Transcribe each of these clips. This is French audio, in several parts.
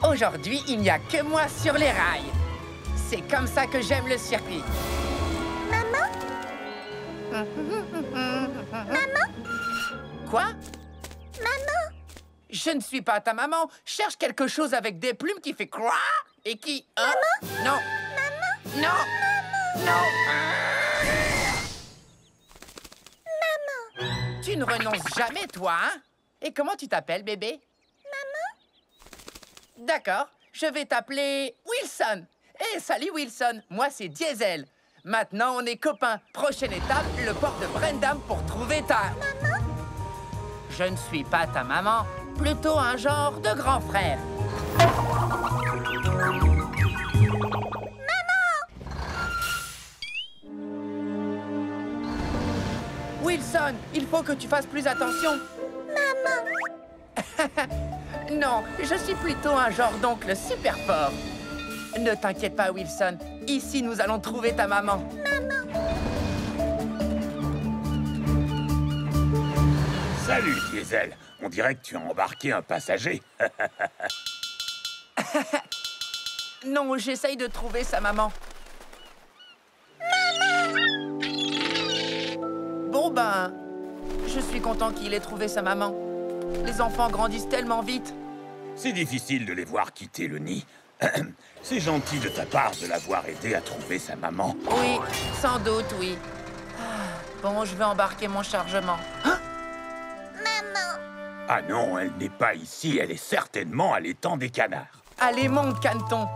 Aujourd'hui, il n'y a que moi sur les rails. C'est comme ça que j'aime le circuit. Maman? Maman? Quoi? Maman? Je ne suis pas ta maman. Cherche quelque chose avec des plumes qui fait quoi? Et qui... Maman? Non. Maman? Non. Non. Maman? Tu ne renonces jamais, toi, hein? Et comment tu t'appelles, bébé? Maman? D'accord. Je vais t'appeler Wilson. Eh, salut, Wilson. Moi, c'est Diesel. Maintenant, on est copains. Prochaine étape, le port de Brendam pour trouver ta... Maman? Je ne suis pas ta maman. Plutôt un genre de grand frère. Wilson, il faut que tu fasses plus attention. Maman? Non, je suis plutôt un genre d'oncle super fort. Ne t'inquiète pas, Wilson. Ici, nous allons trouver ta maman. Maman? Salut, Diesel. On dirait que tu as embarqué un passager. Non, j'essaye de trouver sa maman. Bon, ben, je suis content qu'il ait trouvé sa maman. Les enfants grandissent tellement vite. C'est difficile de les voir quitter le nid. C'est gentil de ta part de l'avoir aidé à trouver sa maman. Oui, sans doute, oui. Bon, je vais embarquer mon chargement. Hein? Maman? Ah non, elle n'est pas ici. Elle est certainement à l'étang des canards. Allez, monte, Caneton.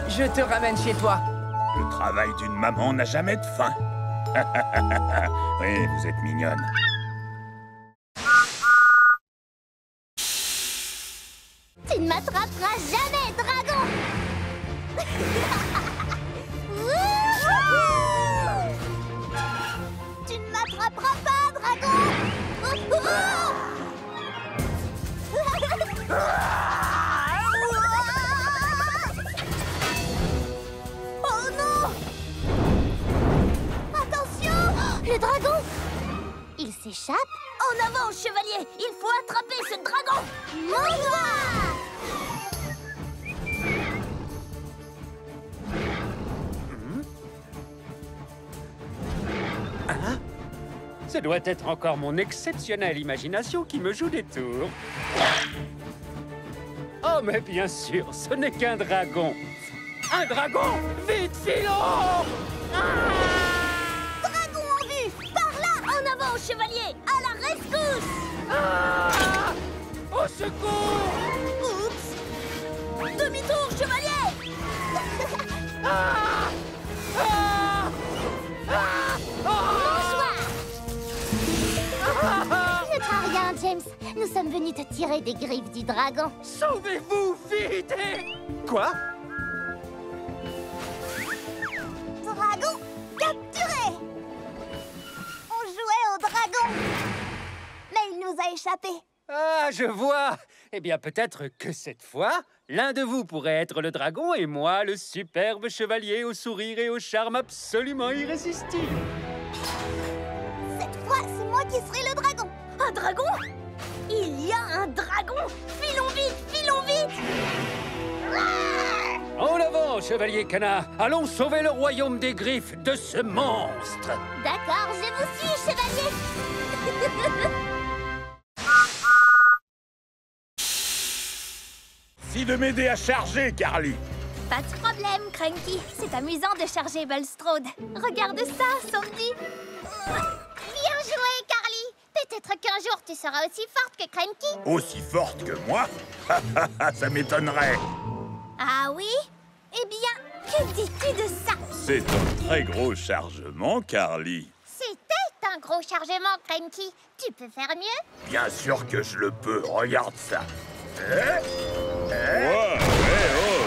Je te ramène chez toi. Le travail d'une maman n'a jamais de fin. Oui, vous êtes mignonne. Tu ne m'attraperas jamais, dragon! Tu ne m'attraperas pas, dragon! Oh non! Attention! Le dragon! Il s'échappe? En avant, chevalier! Il faut attraper ce dragon! Mon doigt! Ce doit être encore mon exceptionnelle imagination qui me joue des tours. Oh, mais bien sûr, ce n'est qu'un dragon. Un dragon! Vite, filons! Dragon en vue! Par là! En avant, chevalier! À la rescousse! Ah! Au secours! Oups! Demi-tour, chevalier! Ah! Ah! Ah! Bonsoir! Ah! Ne crains rien, James. Nous sommes venus te tirer des griffes du dragon. Sauvez-vous, vite! Quoi? Dragon capturé! On jouait au dragon, mais il nous a échappé. Ah, je vois. Eh bien, peut-être que cette fois, l'un de vous pourrait être le dragon et moi, le superbe chevalier au sourire et au charme absolument irrésistible. Cette fois, c'est moi qui serai le dragon. Un dragon? Il y a un dragon! Filons vite, filons vite! En avant, chevalier canard. Allons sauver le royaume des griffes de ce monstre. D'accord, je vous suis, chevalier. Merci de m'aider à charger, Carly. Pas de problème, Cranky. C'est amusant de charger Bulstrode. Regarde ça, Sandy. Bien joué, Carly. Peut-être qu'un jour, tu seras aussi forte que Cranky. Aussi forte que moi? Ça m'étonnerait. Ah oui? Eh bien, que dis-tu de ça? C'est un très gros chargement, Carly. C'était un gros chargement, Cranky. Tu peux faire mieux? Bien sûr que je le peux. Regarde ça. Oh,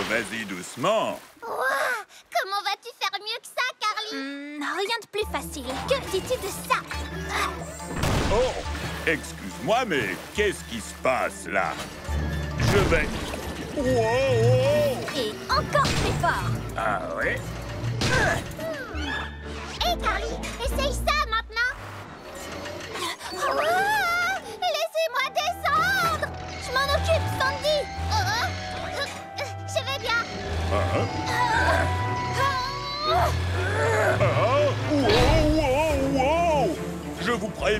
vas-y doucement. Ouah, comment vas-tu faire mieux que ça, Carly? Rien de plus facile. Que dis-tu de ça? Oh, excuse-moi, mais qu'est-ce qui se passe là? Je vais... Wow! Et encore plus fort. Ah ouais? Hé, Carly, essaye ça maintenant. Ouah, laissez-moi descendre. Je m'en occupe, Sandy.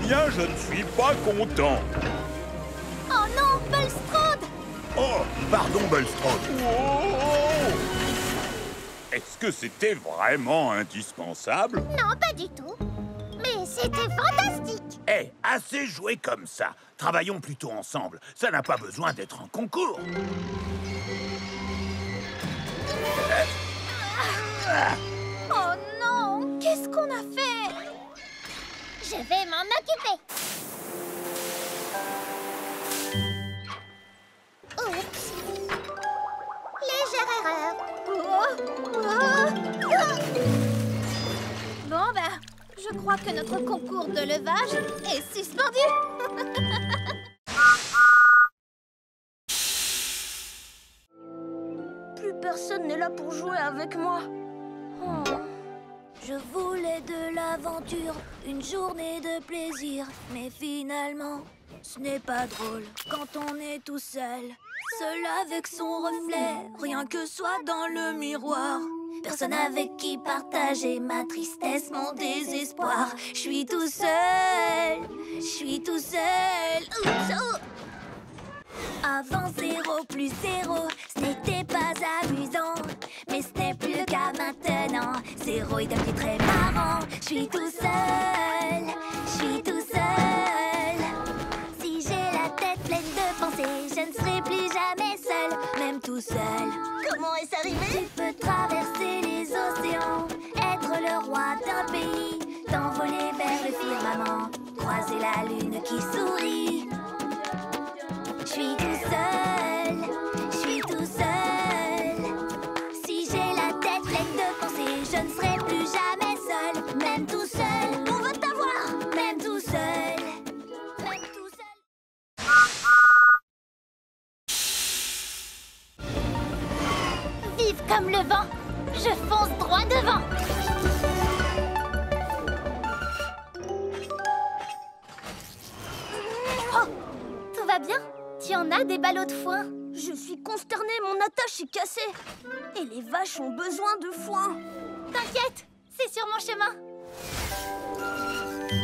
bien, je ne suis pas content. Oh non, Bulstrode! Oh, pardon, Bulstrode. Est-ce que c'était vraiment indispensable? Non, pas du tout. Mais c'était fantastique. Eh, assez joué comme ça. Travaillons plutôt ensemble. Ça n'a pas besoin d'être un concours. Oh non, qu'est-ce qu'on a fait? Je vais m'en occuper. Oups. Légère erreur. Bon, ben, je crois que notre concours de levage est suspendu. Plus personne n'est là pour jouer avec moi. Oh. Je voulais de l'aventure, une journée de plaisir. Mais finalement, ce n'est pas drôle quand on est tout seul. Seul avec son reflet, rien que soi dans le miroir. Personne avec qui partager ma tristesse, mon désespoir. Je suis tout seul, je suis tout seul. Oups, oh. Avant 0 plus 0, ce n'était pas amusant. Mais ce n'est plus le cas maintenant. 0 est devenu très marrant. Je suis tout seul, je suis tout seul. Si j'ai la tête pleine de pensées, je ne serai plus jamais seul, même tout seul. Comment est-ce arrivé? Tu peux traverser les océans, être le roi d'un pays, t'envoler vers le firmament, croiser la lune qui sourit. Je suis tout seul, je suis tout seul. Si j'ai la tête pleine de pensées, je ne serai plus jamais seul, même tout seul. On va t'avoir, même tout seul, même tout seul. Vive comme le vent, je fonce droit devant. Oh, tout va bien? Tu en as des ballots de foin? Je suis consternée, mon attache est cassée. Et les vaches ont besoin de foin. T'inquiète, c'est sur mon chemin.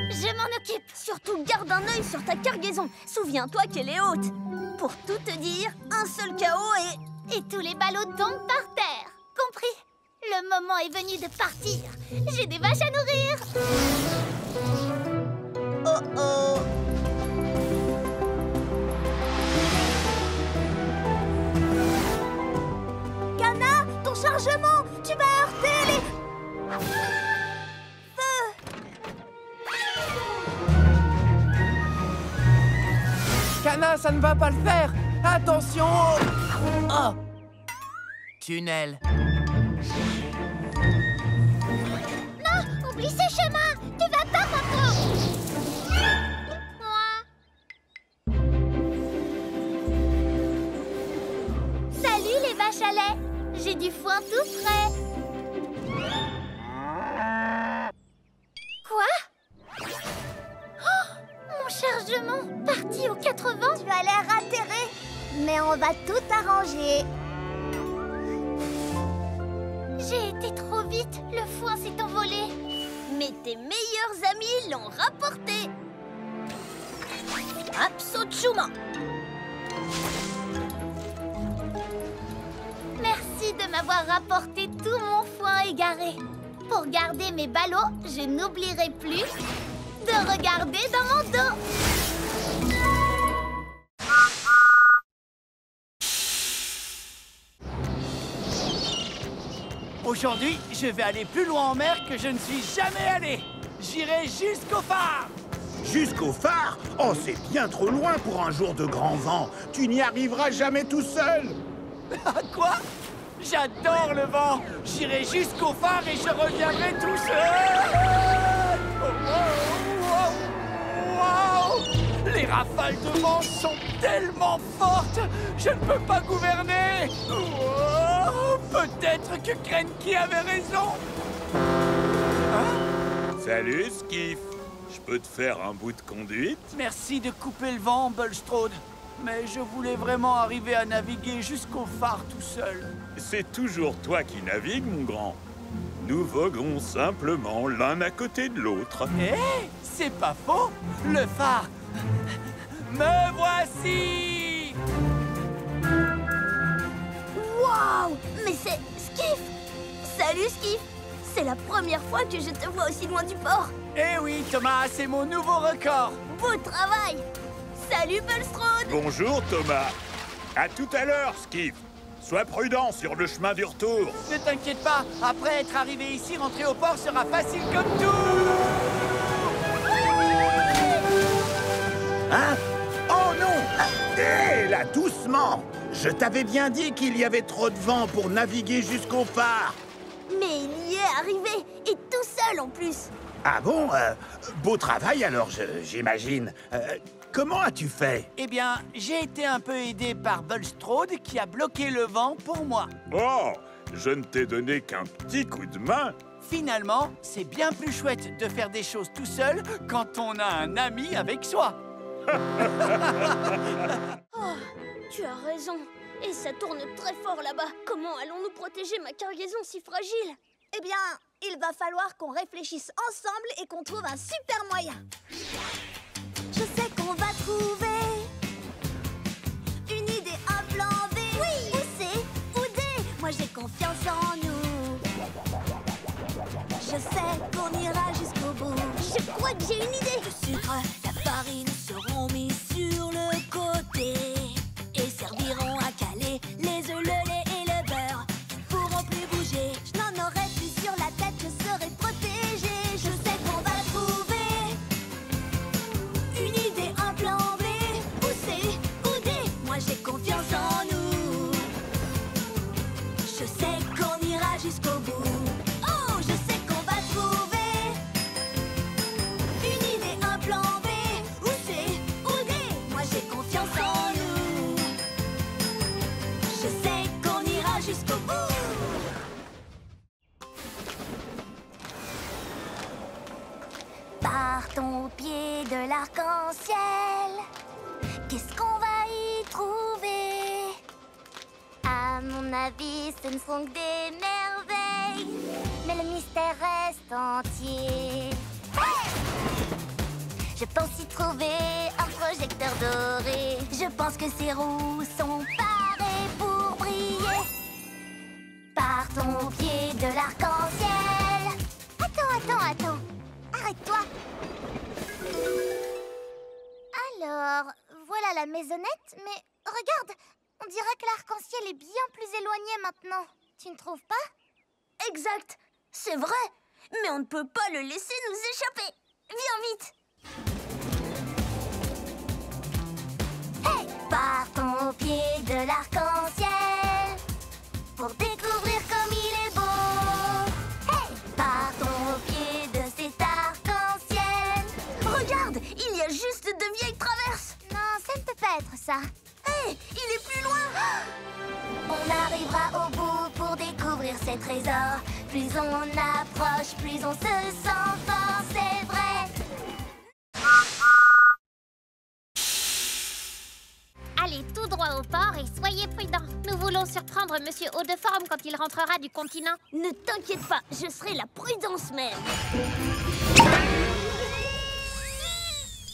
Je m'en occupe. Surtout garde un œil sur ta cargaison. Souviens-toi qu'elle est haute. Pour tout te dire, un seul chaos et tous les ballots tombent par terre. Compris? Le moment est venu de partir. J'ai des vaches à nourrir. Oh oh. Kana, ton chargement, tu vas heurter les... Kana, ça ne va pas le faire. Attention. Oh. Tunnel. Non, oublie ce chemin. Tu vas pas, papa. Salut les vaches à lait. J'ai du foin tout frais. Quoi? Oh, mon chargement parti aux 80. Tu as l'air atterré. Mais on va tout arranger. J'ai été trop vite. Le foin s'est envolé. Mais tes meilleurs amis l'ont rapporté. Absolument. Merci de m'avoir rapporté tout mon foin égaré. Pour garder mes ballots, je n'oublierai plus de regarder dans mon dos. Aujourd'hui, je vais aller plus loin en mer que je ne suis jamais allé. J'irai jusqu'au phare. Jusqu'au phare? Oh, c'est bien trop loin pour un jour de grand vent. Tu n'y arriveras jamais tout seul. Quoi? J'adore le vent. J'irai jusqu'au phare et je reviendrai tout seul. Wow. Les rafales de vent sont tellement fortes. Je ne peux pas gouverner. Peut-être que Cranky avait raison. Salut, Skiff. Je peux te faire un bout de conduite? Merci de couper le vent, Bulstrode. Mais je voulais vraiment arriver à naviguer jusqu'au phare tout seul. C'est toujours toi qui navigues, mon grand. nous voguons simplement l'un à côté de l'autre. Eh, c'est pas faux. Le phare. Me voici. Waouh! Mais c'est Skiff! Salut Skiff! C'est la première fois que je te vois aussi loin du port. Eh oui, Thomas, c'est mon nouveau record. Beau travail! Salut Bulstrode! Bonjour Thomas. À tout à l'heure, Skiff. Sois prudent sur le chemin du retour. Ne t'inquiète pas, après être arrivé ici, rentrer au port sera facile comme tout. Hein? Oh non! Hé, là, doucement! Je t'avais bien dit qu'il y avait trop de vent pour naviguer jusqu'au phare. Mais il y est arrivé, et tout seul en plus. Ah bon? Beau travail alors, j'imagine. Comment as-tu fait? Eh bien, j'ai été un peu aidé par Bulstrode qui a bloqué le vent pour moi. Oh, je ne t'ai donné qu'un petit coup de main. Finalement, c'est bien plus chouette de faire des choses tout seul quand on a un ami avec soi. Oh, tu as raison. Et ça tourne très fort là-bas. Comment allons-nous protéger ma cargaison si fragile? Eh bien, il va falloir qu'on réfléchisse ensemble et qu'on trouve un super moyen. Je sais qu'on va trouver Une idée, un plan B. Oui. Où c'est? Où D? Moi j'ai confiance en nous. Je sais qu'on ira jusqu'au bout. Je crois que j'ai une idée. Le sucre, la farine seront mis sur le côté et serviront à caler les œufs, le lait et le beurre. Pourront plus bouger. Je n'en aurai plus sur la tête, je serai protégée. Je sais qu'on va trouver une idée, un plan B. Où c'est? Où D? Moi j'ai confiance en nous. Je sais qu'on ira jusqu'au bout. Oh, je sais qu'on va trouver une idée, un plan B. Où c'est? Où D? Moi j'ai confiance en nous. Je sais qu'on ira jusqu'au bout. Partons au pied de l'arc-en-ciel. Qu'est-ce qu'on va y trouver? À mon avis, ce ne sont que des merveilles. Mais le mystère reste entier. Hey! Je pense y trouver un projecteur doré. Je pense que ces roues sont parées pour briller. Partons au pied de l'arc-en-ciel. Attends. Arrête-toi. Alors, voilà la maisonnette, mais regarde, on dirait que l'arc-en-ciel est bien plus éloigné maintenant. Tu ne trouves pas? Exact, c'est vrai. Mais on ne peut pas le laisser nous échapper. Viens vite. Hey! Partons au pied de l'arc-en-ciel pour découvrir comme il est beau. Hey! Partons au pied de cet arc-en-ciel. Regarde, il y a juste de vieilles traverses. Non, ça ne peut pas être ça. Hé, il est plus loin. On arrivera au bout pour découvrir ces trésors. Plus on approche, plus on se sent fort, c'est vrai. Allez tout droit au port et soyez prudents. Nous voulons surprendre Monsieur Haut-de-Forme quand il rentrera du continent. Ne t'inquiète pas, je serai la prudence même.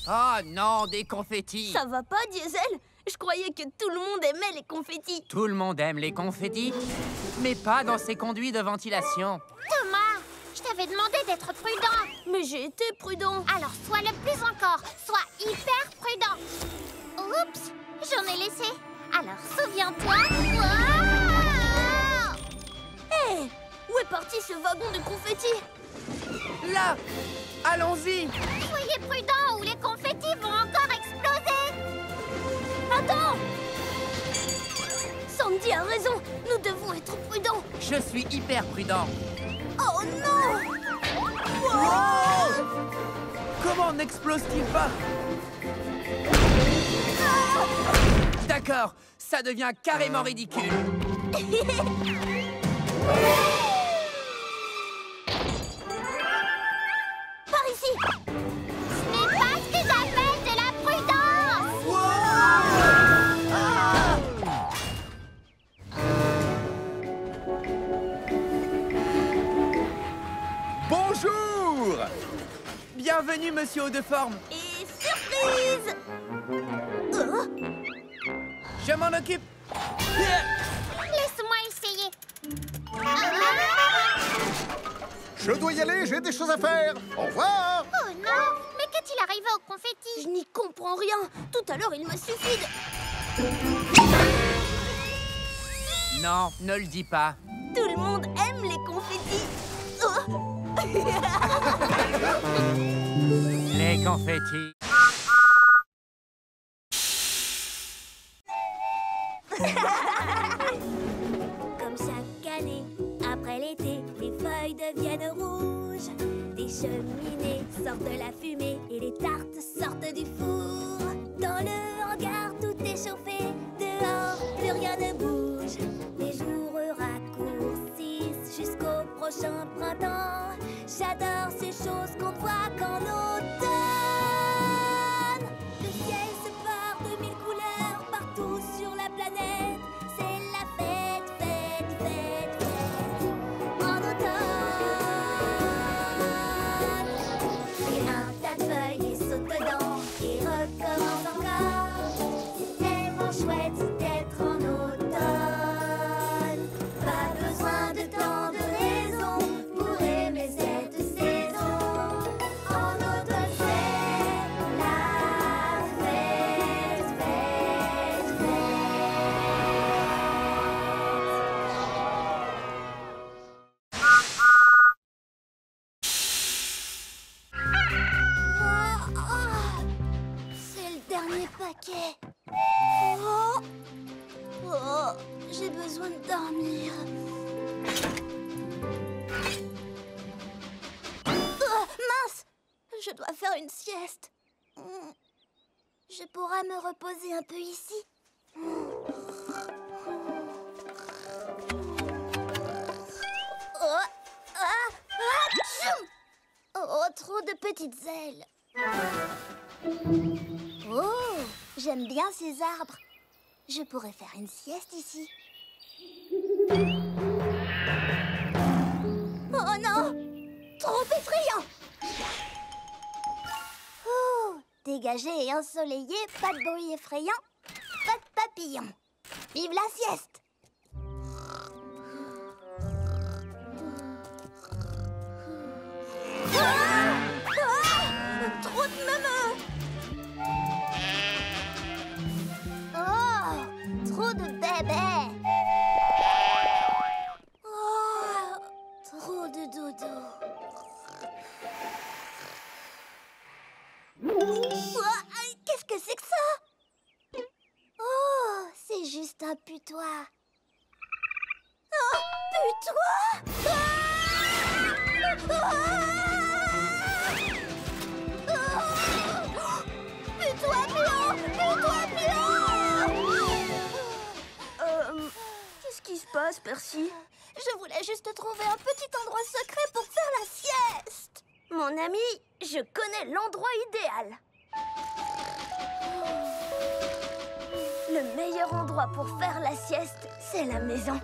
Oh non, des confettis. Ça va pas, Diesel? Je croyais que tout le monde aimait les confettis. Tout le monde aime les confettis, mais pas dans ces conduits de ventilation. Thomas, je t'avais demandé d'être prudent. Mais j'ai été prudent. Alors sois le plus encore. Sois hyper prudent. Oups, j'en ai laissé. Alors souviens-toi. Wow! Hé! Où est parti ce wagon de confettis? Là, allons-y. Soyez prudents ou les confettis vont encore exploser. Attends! Sandy a raison, nous devons être prudents. Je suis hyper prudent. Oh non! Oh! Comment n'explose-t-il pas? D'accord, ça devient carrément ridicule. Par ici! Ce n'est pas ce que j'appelle de la prudence. monsieur haut de forme. Et surprise! Je m'en occupe. Laisse-moi essayer. Je dois y aller, j'ai des choses à faire. Au revoir. Oh non! Mais qu'est-il arrivé au confetti? Je n'y comprends rien. Tout à l'heure, il m'a suffi de... Non, ne le dis pas. Tout le monde aime les confettis. Oh. Les confettis. Comme chaque année, après l'été, les feuilles deviennent rouges. Des cheminées sortent de la fumée et les tartes sortent du four. Dans le hangar, tout est chauffé. Dehors, plus rien ne bouge. Les jours raccourcissent jusqu'au prochain printemps. J'adore ces choses qu'on ne voit qu'en automne. Le ciel se part de mille couleurs partout sur la planète. C'est la fête, fête, fête, fête en automne. Et un tas de feuilles et saute dedans et recommence encore. C'est tellement chouette d'être en automne. Pas besoin de tant de raisons pour aimer cette saison. En automne c'est la fête, fête, c'est le dernier paquet. Oh, j'ai besoin de dormir. Mince! Je dois faire une sieste. Je pourrais me reposer un peu ici. Oh, trop de petites ailes. Oh, j'aime bien ces arbres. Je pourrais faire une sieste ici. Oh non! Trop effrayant! Oh, dégagé et ensoleillé, pas de bruit effrayant, pas de papillons. Vive la sieste! Trop de meumeux! Oh, trop de bébés! Oh, trop de dodo. Qu'est-ce que c'est que ça? Oh, c'est juste un putois. Oh, putois! Putois blanc! Putois blanc! Qu'est-ce qui se passe, Percy? Je voulais juste trouver un petit endroit secret pour faire la sieste. Mon ami, je connais l'endroit idéal. Le meilleur endroit pour faire la sieste, c'est la maison.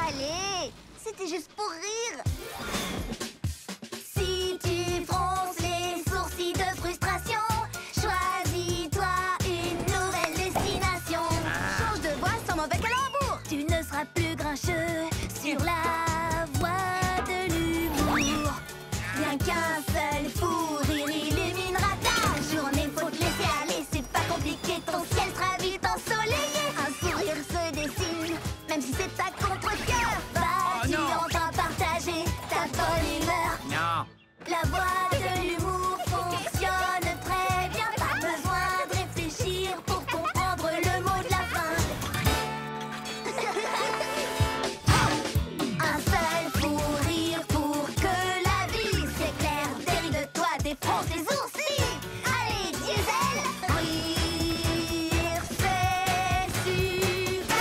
Allez, c'était juste pour rire. Si tu fronces les sourcils de frustration, choisis-toi une nouvelle destination. Change de voie sans mauvais calembour. Tu ne seras plus grincheux sur la voie de l'humour. Rien qu'un seul fou rire illuminera ta journée. Faut te laisser aller, c'est pas compliqué. Ton ciel sera vite ensoleillé. Un sourire se dessine, même si c'est à contre-cœur. Vas-tu enfin partager ta bonne humeur? Non. La voie de l'humour fonctionne très bien. Pas besoin de réfléchir pour comprendre le mot de la fin. Un seul fou rire pour que la vie s'éclaire. Derrière de toi, défronce tes sourcils. Allez, diesel, rire, c'est super.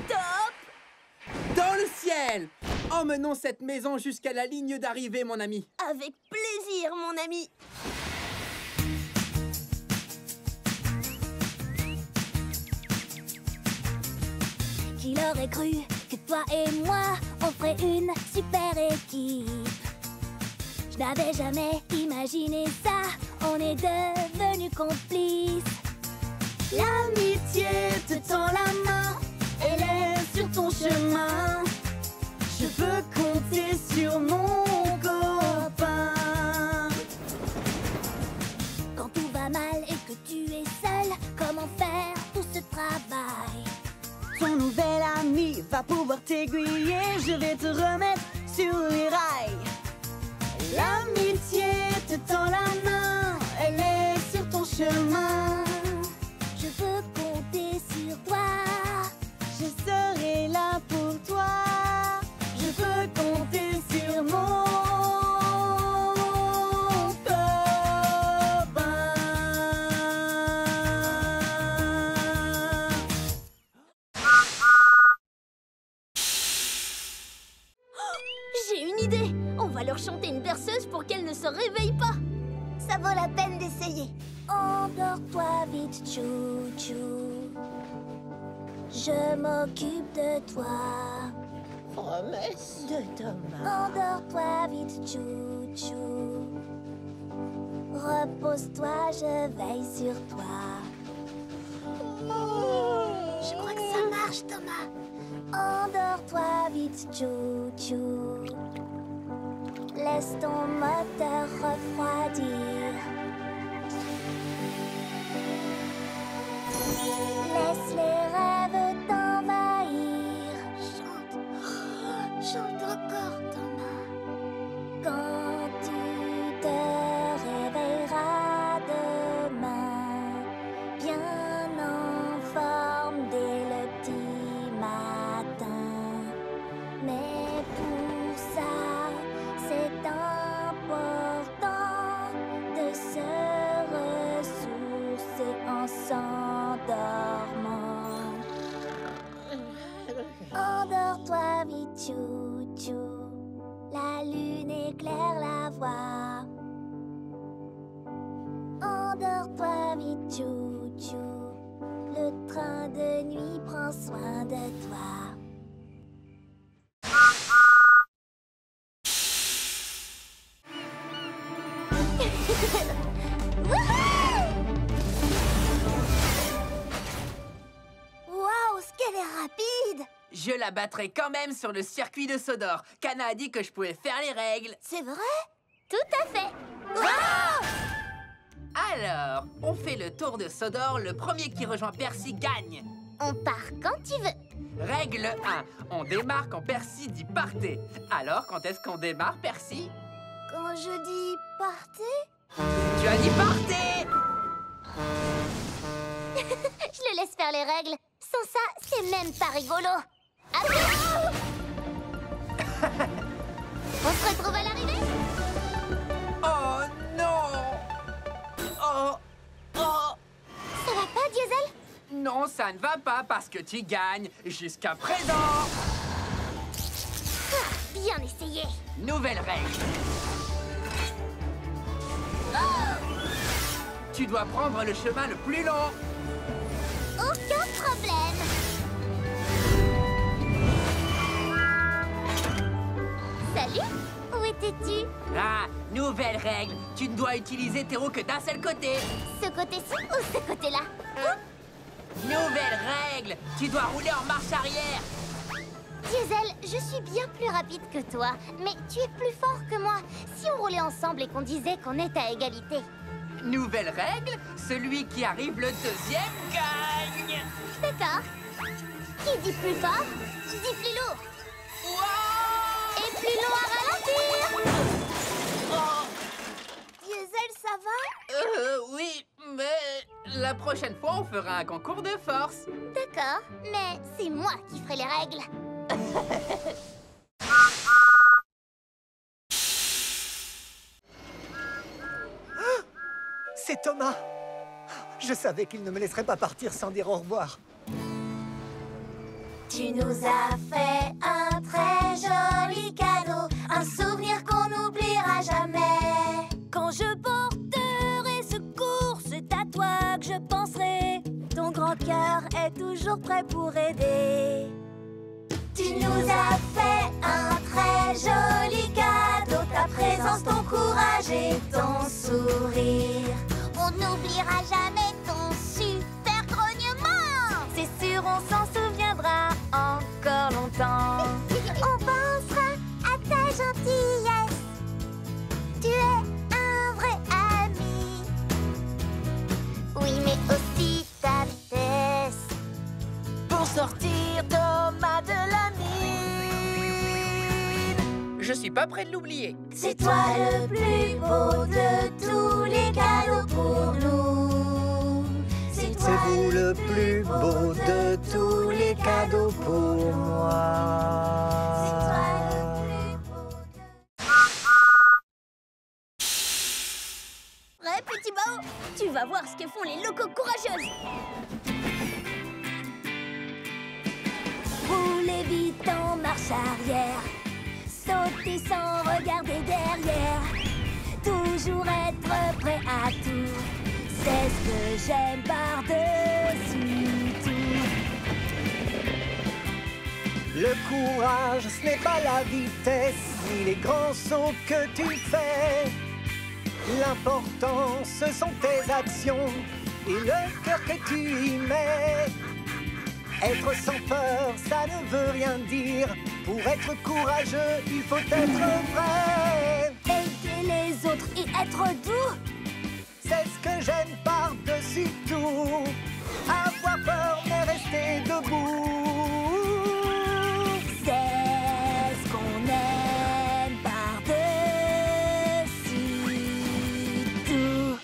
Top! Dans le ciel! Emmenons cette maison jusqu'à la ligne d'arrivée, mon ami. Avec plaisir, mon ami. Qui l'aurait cru que toi et moi, on ferait une super équipe. Je n'avais jamais imaginé ça, on est devenus complices. L'amitié te tend la main, elle est sur ton chemin. Je peux compter sur mon copain. Quand tout va mal et que tu es seul, comment faire tout ce travail? Ton nouvel ami va pouvoir t'aiguiller, je vais te remettre sur les rails. L'amitié te tend la main, elle est sur ton chemin. Je peux compter sur toi, Je serai là pour toi. je peux compter sur mon J'ai une idée. On va leur chanter une berceuse pour qu'elles ne se réveillent pas. Ça vaut la peine d'essayer. Endors-toi vite, chou-chou. Je m'occupe de toi. Promesse de Thomas. Endors-toi vite, chou-chou. Repose-toi, je veille sur toi. Je crois que ça marche, Thomas. Endors-toi vite, chou-chou. Laisse ton moteur refroidir. Laisse les rêves t'envahir. Chante. Chante encore, Thomas. Quand tu te réveilleras demain, bien en forme dès le petit matin. Mais pour ça, c'est important de se ressourcer en s'endormant. Endors-toi vite, chou-chou. La lune éclaire la voie. Endors-toi vite, chou-chou. Le train de nuit prend soin de toi. Waouh, ce qu'elle est rapide! Je la battrai quand même sur le circuit de Sodor. Kana a dit que je pouvais faire les règles. C'est vrai? Tout à fait! Alors, on fait le tour de Sodor. Le premier qui rejoint Percy gagne. On part quand tu veux. Règle 1. On démarre quand Percy dit partez. Alors, quand est-ce qu'on démarre, Percy? Quand je dis partez, Tu as dit partez! je le laisse faire les règles. Sans ça, c'est même pas rigolo. Attention! On se retrouve à l'arrivée? Oh non! Oh! Oh! Ça va pas, Diesel? Non, ça ne va pas parce que tu gagnes jusqu'à présent. Ah, bien essayé. Nouvelle règle. Tu dois prendre le chemin le plus long. Aucun problème. Salut, où étais-tu? Ah, nouvelle règle. Tu ne dois utiliser tes roues que d'un seul côté. Ce côté-ci ou ce côté-là? Nouvelle règle. Tu dois rouler en marche arrière. Diesel, je suis bien plus rapide que toi, mais tu es plus fort que moi. Si on roulait ensemble et qu'on disait qu'on est à égalité. Nouvelle règle. Celui qui arrive le deuxième gagne. D'accord. Qui dit plus fort, dit plus lourd. Wow! Et plus long à ralentir. Diesel, ça va? Oui, mais la prochaine fois, on fera un concours de force. D'accord, mais c'est moi qui ferai les règles. C'est Thomas. Je savais qu'il ne me laisserait pas partir sans dire au revoir. Tu nous as fait un très joli cadeau, un souvenir qu'on n'oubliera jamais. Quand je porterai secours, c'est à toi que je penserai. Ton grand cœur est toujours prêt pour aider. sourire. On n'oubliera jamais ton super grognement. C'est sûr, on s'en souviendra encore longtemps. On pensera à ta gentillesse. Tu es un vrai ami. Oui, mais aussi ta vitesse. Pour sortir Thomas de la mine. Je suis pas prêt de l'oublier. C'est toi le plus beau de tous les cadeaux pour nous. C'est vous le plus beau de tous les cadeaux pour moi. Ouais, petit Bao, tu vas voir ce que font les locos courageuses. Roulez vite en marche arrière. Sauter sans regarder derrière. Toujours être prêt à tout. C'est ce que j'aime par-dessus tout. Le courage, ce n'est pas la vitesse, ni les grands sauts que tu fais. L'important, ce sont tes actions et le cœur que tu y mets. Être sans peur, ça ne veut rien dire. Pour être courageux, il faut être vrai. Aider les autres et être doux. C'est ce que j'aime par-dessus tout. Avoir peur mais rester debout. C'est ce qu'on aime par-dessus tout.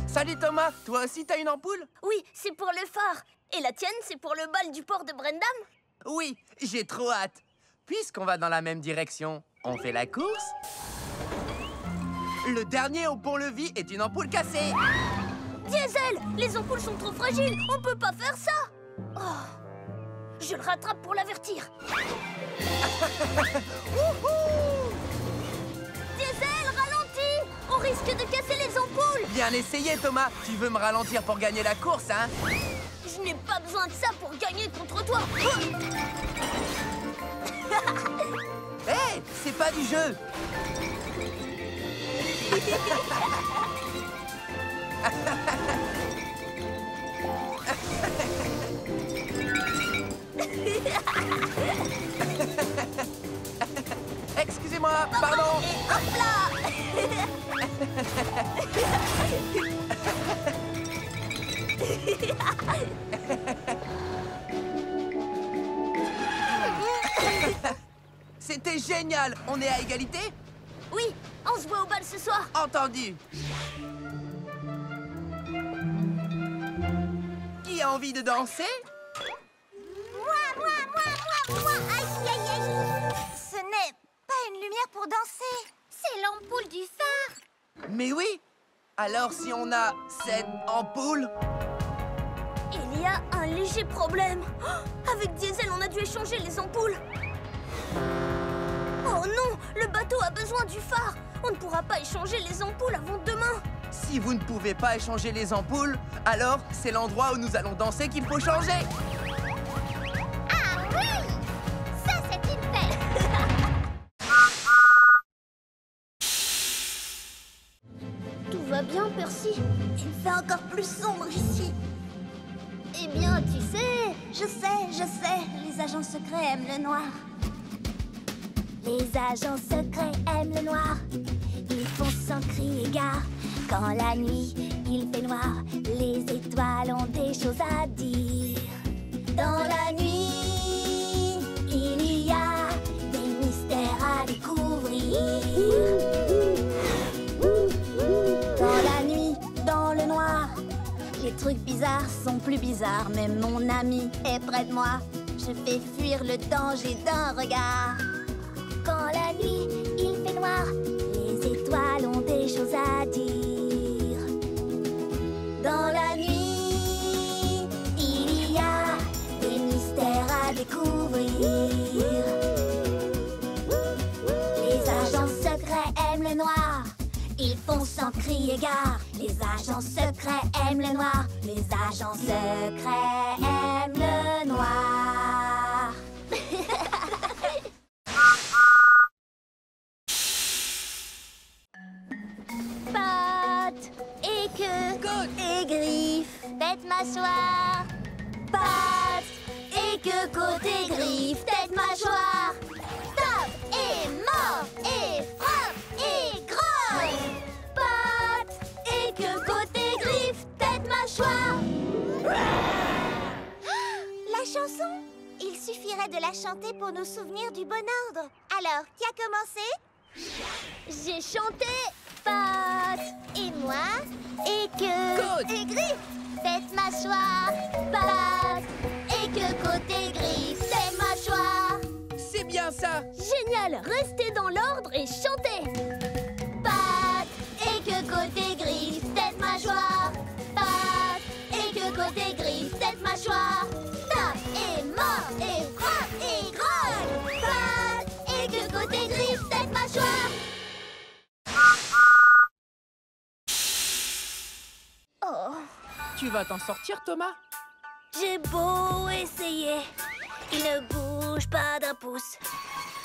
Salut Thomas, toi aussi t'as une ampoule? Oui, c'est pour le phare. Et la tienne, c'est pour le bal du port de Brendam? Oui, j'ai trop hâte. Puisqu'on va dans la même direction, on fait la course? Le dernier au pont-levis est une ampoule cassée. Diesel, les ampoules sont trop fragiles, on peut pas faire ça. Oh, je le rattrape pour l'avertir. Diesel, ralentis, on risque de casser les ampoules. Bien essayé Thomas, tu veux me ralentir pour gagner la course, hein? Je n'ai pas besoin de ça pour gagner contre toi. Hé, hey, c'est pas du jeu. Excusez-moi, pardon. Et hop là. C'était génial. On est à égalité? Oui, on se voit au bal ce soir. Entendu. Qui a envie de danser? Moi. Aïe, aïe, aïe. Ce n'est pas une lumière pour danser. C'est l'ampoule du phare. Mais oui. Alors si on a cette ampoule... Il y a un léger problème. Oh, avec Diesel, on a dû échanger les ampoules. Oh non, le bateau a besoin du phare. On ne pourra pas échanger les ampoules avant demain. Si vous ne pouvez pas échanger les ampoules, alors c'est l'endroit où nous allons danser qu'il faut changer. Ah oui, ça c'est une fête. Tout va bien, Percy? Il fait encore plus sombre ici. Eh bien, tu sais, je sais, les agents secrets aiment le noir. Les agents secrets aiment le noir. Ils font sans crier gare. Quand la nuit, il fait noir, les étoiles ont des choses à dire. Dans la nuit, il y a des mystères à découvrir. Dans la nuit, dans le noir, les trucs bizarres sont plus bizarres. Même mon ami est près de moi. Je fais fuir le danger d'un regard. Quand la nuit, il fait noir, les étoiles ont des choses à dire. Dans la nuit, il y a des mystères à découvrir. Les agents secrets aiment le noir. Ils font sans crier gare. Les agents secrets aiment le noir. Les agents secrets aiment le noir. tête, mâchoire, pattes. Et que côté griffes, tête, mâchoire, tape et mord et frappe et grogne. Pattes. Et que côté griffes, tête, mâchoire. La chanson? Il suffirait de la chanter pour nous souvenir du bon ordre. Alors, qui a commencé? J'ai chanté pattes. Et moi? Et que... Côte. Et griffes. Tête, mâchoire, pattes. Et que côté griffes, tête, mâchoire. C'est bien ça. Génial. Restez dans l'ordre et chantez. Pattes. Et que côté griffes, tête, mâchoire, pattes. Et que côté griffes, tête, mâchoire. Tape et mord et frappe et grogne. Pattes. Et que côté griffes, tête, mâchoire. Oh, Tu vas t'en sortir, Thomas? J'ai beau essayer, il ne bouge pas d'un pouce.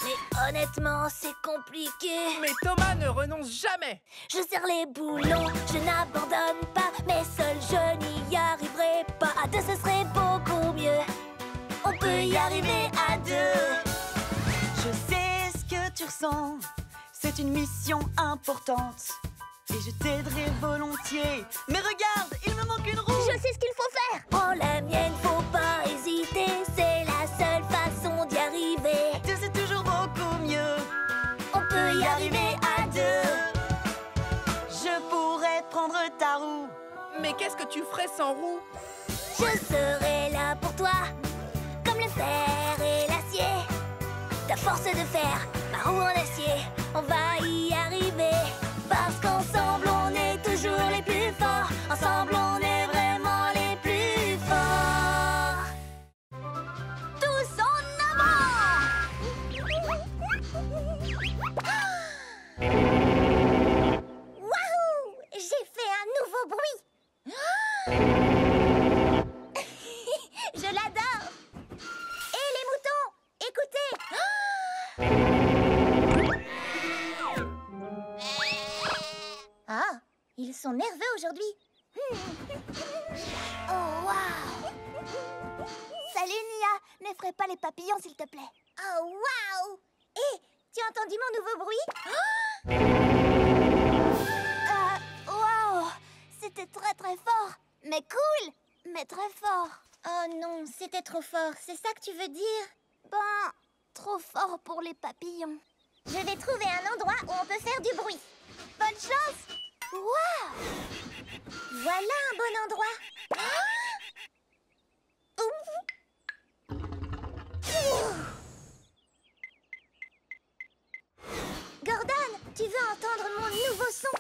Mais honnêtement, c'est compliqué. Mais Thomas ne renonce jamais. Je serre les boulons, je n'abandonne pas. Mais seul, je n'y arriverai pas. À deux, ce serait beaucoup mieux. On peut y arriver à deux. Je sais ce que tu ressens, c'est une mission importante. Et je t'aiderai volontiers. Mais regarde, il me manque une roue. Je sais ce qu'il faut faire. Prends la mienne, faut pas hésiter. C'est la seule façon d'y arriver. Deux, c'est toujours beaucoup mieux. On peut y arriver à deux. Je pourrais prendre ta roue. Mais qu'est-ce que tu ferais sans roue? Je serai là pour toi, comme le fer et l'acier. Ta force de fer, ma roue en acier. On va y arriver. Parce qu'ensemble, on est toujours les plus forts. Ensemble, on est vraiment les plus forts. Tous en avant! Wouhou! J'ai fait un nouveau bruit. Je l'adore. Et les moutons, écoutez. Ah, ils sont nerveux aujourd'hui. Oh, waouh! Salut, Nia. N'effraie pas les papillons, s'il te plaît. Oh, waouh! Hé, tu as entendu mon nouveau bruit? Waouh! C'était très, très fort. Mais cool! Mais très fort. Oh non, c'était trop fort. C'est ça que tu veux dire? Bon, trop fort pour les papillons. Je vais trouver un endroit où on peut faire du bruit. Bonne chance! Waouh! Voilà un bon endroit. Gordon, tu veux entendre mon nouveau son?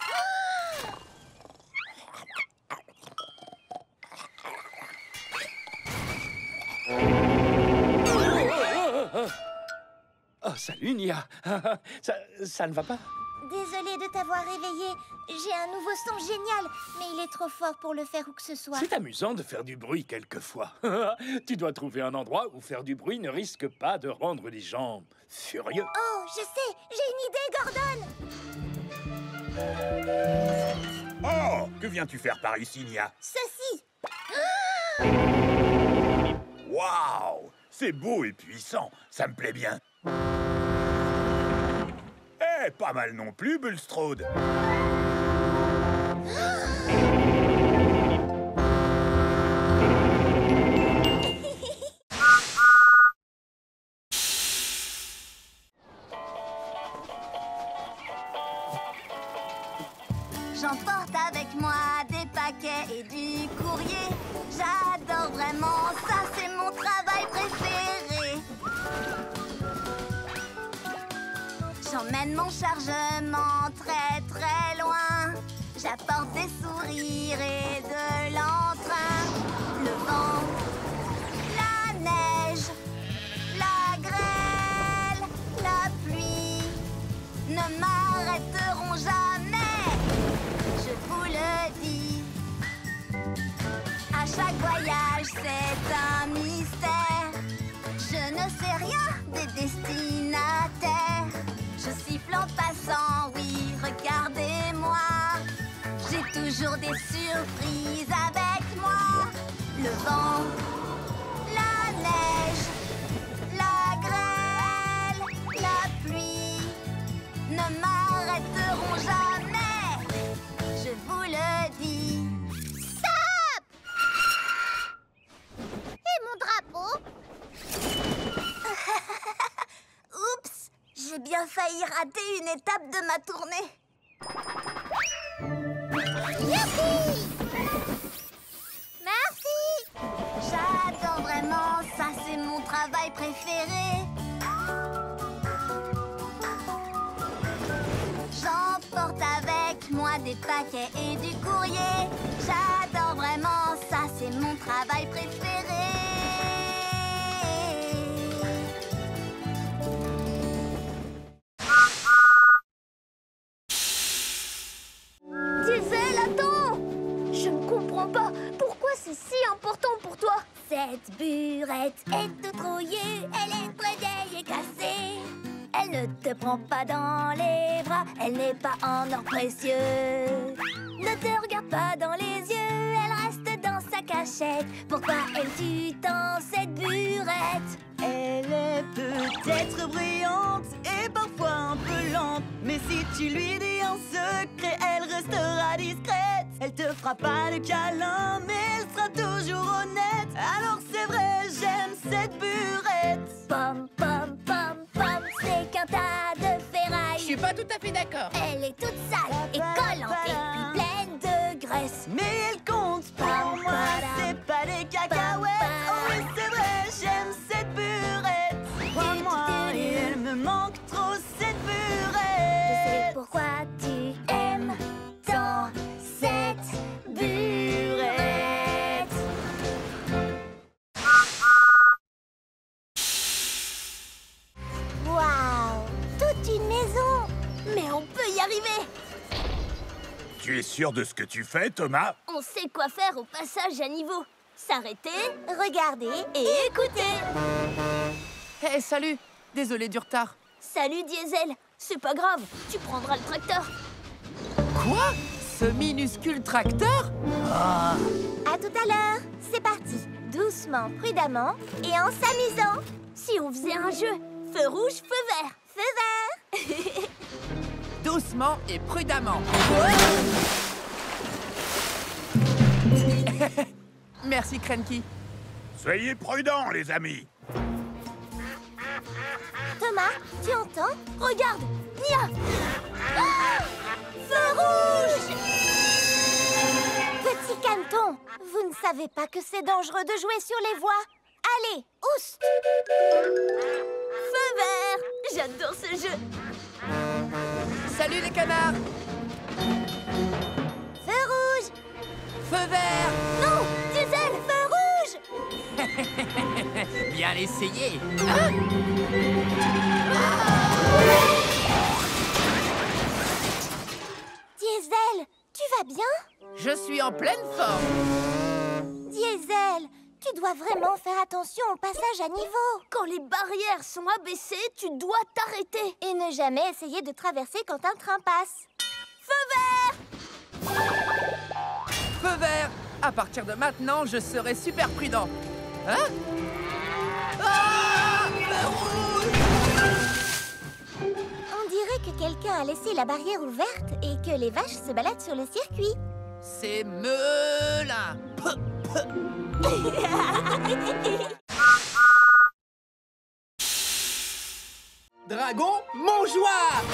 Oh, salut, Nia. Ça ne va pas? Désolée de t'avoir réveillé. J'ai un nouveau son génial, mais il est trop fort pour le faire où que ce soit. C'est amusant de faire du bruit quelquefois. Tu dois trouver un endroit où faire du bruit ne risque pas de rendre les gens furieux. Oh, je sais, j'ai une idée, Gordon. Oh, que viens-tu faire par ici, Nia? Ceci. Waouh! C'est beau et puissant, ça me plaît bien. Eh, pas mal non plus, Bulstrode. J'emporte avec moi des paquets et du courrier. J'adore vraiment ça, c'est mon travail préféré. J'emmène mon chargement très très loin. J'apporte des sourires et de l'entrain. Le vent, la neige, la grêle, la pluie ne m'arrêteront jamais. Je vous le dis. À chaque voyage, c'est un mystère. Je ne sais rien des destinataires. Je siffle en passant, oui, regardez-moi. J'ai toujours des surprises avec moi. le vent, la neige, la grêle, la pluie ne m'arrêteront jamais. Je vous le dis. Stop! Et mon drapeau? Oups, j'ai bien failli rater une étape de ma tournée. Youpi! Merci! J'adore vraiment, ça c'est mon travail préféré. J'emporte avec moi des paquets et du courrier. J'adore vraiment, ça c'est mon travail préféré. Diesel, attends! Je ne comprends pas. Pourquoi c'est si important pour toi? Cette burette est trouillée, elle est très vieille et cassée. Elle ne te prend pas dans les bras, elle n'est pas en or précieux. Ne te regarde pas dans les yeux, elle reste dans sa cachette. Pourquoi aimes-tu tant cette burette? Elle est peut-être brillante et parfois un peu lente, mais si tu lui dis un secret, elle restera discrète. Elle te fera pas de câlin, mais elle sera toujours honnête. Alors c'est vrai, j'aime cette burette. Pom, pom, pom, pom, c'est qu'un tas de ferraille. Je suis pas tout à fait d'accord. Elle est toute sale et collante et puis pleine de graisse. Mais elle compte pour moi, c'est pas des cacahuètes. Oh oui, c'est vrai, j'aime cette burette. Crois-moi, il me manque trop cette burette. Je sais pourquoi tu aimes tant cette burette. Waouh, toute une maison. Mais on peut y arriver. Tu es sûr de ce que tu fais, Thomas? On sait quoi faire au passage à niveau. S'arrêter, Regardez et écouter. Hé, salut! Désolé du retard. Salut Diesel. C'est pas grave, tu prendras le tracteur. Quoi? Ce minuscule tracteur? À tout à l'heure. C'est parti. Doucement, prudemment et en s'amusant. Si on faisait un jeu, feu rouge, feu vert. Feu vert. Doucement et prudemment. Merci, Cranky. Soyez prudents, les amis. Thomas, tu entends? Regarde, Nia. Feu rouge! Petit caneton, vous ne savez pas que c'est dangereux de jouer sur les voies. Allez, oust! Feu vert. J'adore ce jeu. Salut les canards. Feu rouge! Feu vert. Non, Diesel, Feu rouge! Bien essayé. Diesel, tu vas bien? Je suis en pleine forme. Diesel, tu dois vraiment faire attention au passage à niveau. quand les barrières sont abaissées, tu dois t'arrêter. Et ne jamais essayer de traverser quand un train passe. Feu vert. Feu vert. À partir de maintenant, je serai super prudent. Hein? Ah! Feu rouge! On dirait que quelqu'un a laissé la barrière ouverte et que les vaches se baladent sur le circuit. C'est Melin. Dragon, mangeoire!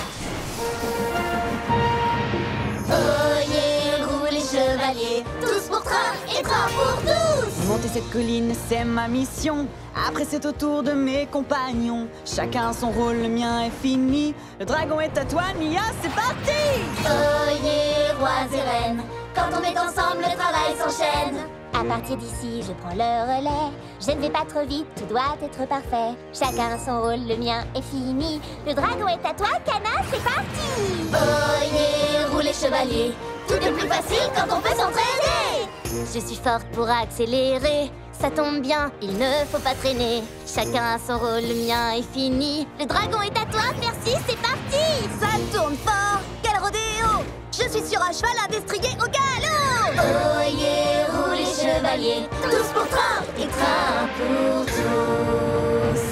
Oyez, roulez, chevaliers, tous pour train et train pour tous! Monter cette colline, c'est ma mission. Après, c'est au tour de mes compagnons. Chacun son rôle, le mien est fini. Le dragon est à toi, Nia, c'est parti! Oyez, rois et reines, quand on est ensemble, le travail s'enchaîne. À partir d'ici, je prends le relais. Je ne vais pas trop vite, tout doit être parfait. Chacun son rôle, le mien est fini. Le dragon est à toi, Cana, c'est parti! Oyez, roulez, chevaliers, tout est plus facile quand on peut s'entraîner. Je suis forte pour accélérer. Ça tombe bien, il ne faut pas traîner. Chacun a son rôle, le mien est fini. Le dragon est à toi, merci, c'est parti! Ça tourne fort. Quel rodéo. Je suis sur un cheval à destrier au galop. Oyez, roulez, chevaliers, tous pour train et train pour tous.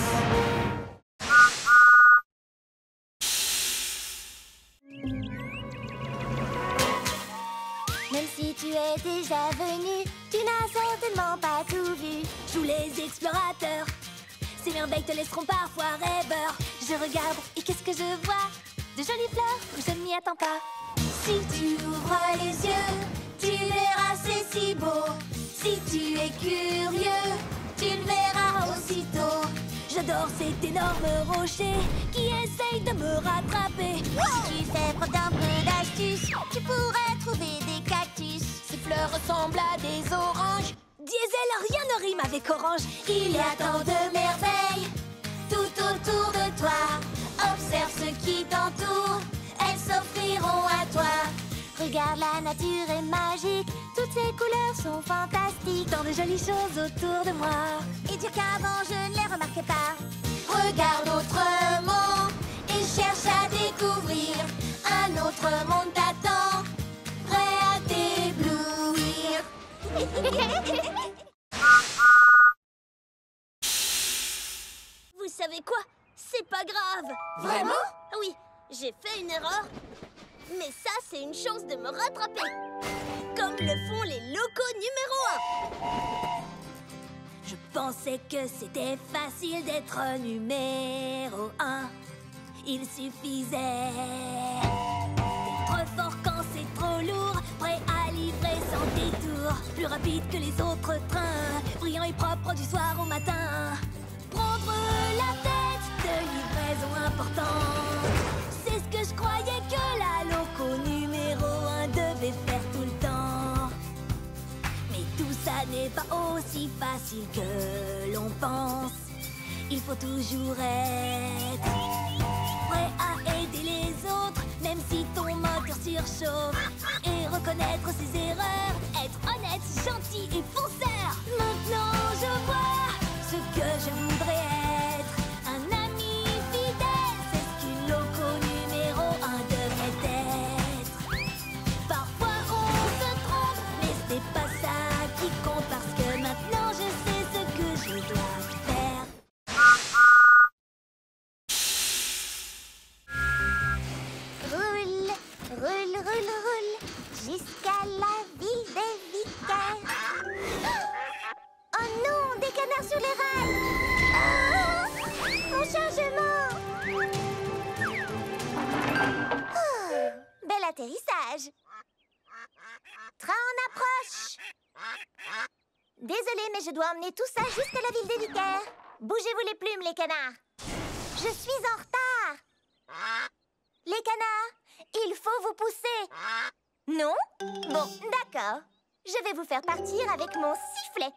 Même si tu es déjà venu, tu n'as certainement pas tout vu. Joue les explorateurs. Ces merveilles te laisseront parfois rêveur. Je regarde et qu'est-ce que je vois? De jolies fleurs où je ne m'y attends pas. Si tu ouvres les yeux, tu verras c'est si beau. Si tu es curieux, tu le verras aussitôt. J'adore cet énorme rocher qui essaye de me rattraper. Si tu fais preuve d'un peu d'astuce, tu pourrais trouver des cactus. Ces fleurs ressemblent à des oranges. Diesel, rien ne rime avec orange. Il y a tant de merveilles tout autour de toi. Observe ce qui t'entoure, elles s'offriront à toi. Regarde, la nature est magique, toutes ces couleurs sont fantastiques. Tant de jolies choses autour de moi. Et dire qu'avant je ne les remarquais pas. Regarde autrement et cherche à découvrir. Un autre monde t'attend, prêt à t'éblouir. Vous savez quoi? C'est pas grave. Vraiment? Oui, j'ai fait une erreur. Mais ça, c'est une chance de me rattraper. Comme le font les locaux numéro 1. Je pensais que c'était facile d'être numéro 1. Il suffisait d'être fort quand c'est trop lourd, prêt à livrer sans détour, plus rapide que les autres trains, brillant et propre du soir au matin. Prendre la tête de livraison importante, c'est ce que je croyais que la loco numéro 1 devait faire tout le temps. Mais tout ça n'est pas aussi facile que l'on pense. Il faut toujours être prêt à aider les autres, même si ton moteur surchauffe, et reconnaître ses erreurs, être honnête, gentil et fonceur. Maintenant je vois ce que je voudrais être, un ami fidèle, c'est ce qu'une loco numéro 1 devrait être. Parfois on se trompe, mais ce n'est pas ça qui compte, parce que maintenant je sais ce que je dois faire. Roule, roule, roule, roule, jusqu'à la ville des vicaires. Oh non, des canards sur les rails. Oh, mon chargement. Oh, bel atterrissage. Train en approche. Désolée, mais je dois emmener tout ça jusqu'à la ville des vicaires. Bougez-vous les plumes, les canards. Je suis en retard. Les canards, il faut vous pousser. Non? Bon, d'accord. Je vais vous faire partir avec mon sifflet.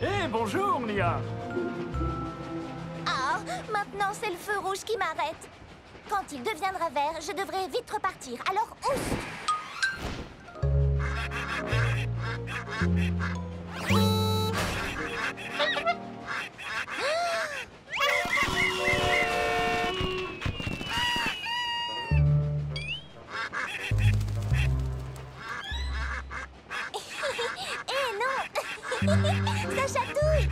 Hé, bonjour, Nia. Ah, maintenant c'est le feu rouge qui m'arrête. Quand il deviendra vert, je devrais vite repartir. Alors, ouf! Eh non! Ça chatouille!